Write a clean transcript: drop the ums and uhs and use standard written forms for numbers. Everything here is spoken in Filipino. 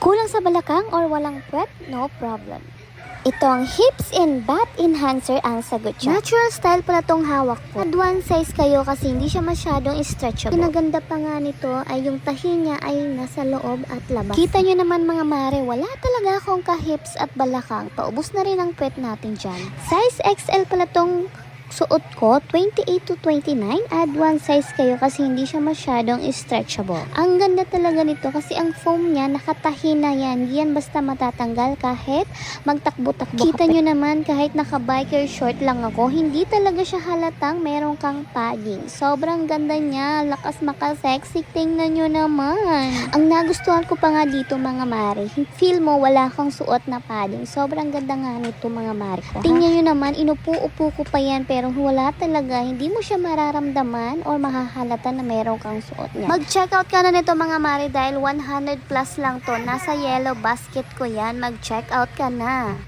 Kulang sa balakang or walang puwet? No problem. Ito ang hips and butt enhancer ang sagot siya. Natural style pala tong hawak ko. At one size kayo kasi hindi siya masyadong stretchable. Pinaganda pa nga nito ay yung tahi niya ay nasa loob at labas. Kita nyo naman mga mare, wala talaga akong ka-hips at balakang. Paubos na rin ang puwet natin dyan. Size XL pala tong suot ko, 28 to 29. Add one size kayo kasi hindi siya masyadong stretchable. Ang ganda talaga nito kasi ang foam niya nakatahi na yan. Yan basta matatanggal kahit magtakbo-takbo. Kita nyo naman kahit naka-biker short lang ako, hindi talaga siya halatang meron kang padding. Sobrang ganda niya. Lakas maka-sexy. Tingnan nyo naman. Ang nagustuhan ko pa nga dito mga mare, feel mo wala kang suot na padding. Sobrang ganda nga nito mga mare ko. Tingnan nyo naman, inupo-upo ko pa yan pero wala talaga, hindi mo siya mararamdaman or mahahalata na meron kang suot niya. Mag-check out ka na nito mga mare dahil 100 plus lang to. Nasa yellow basket ko yan. Mag-check out ka na.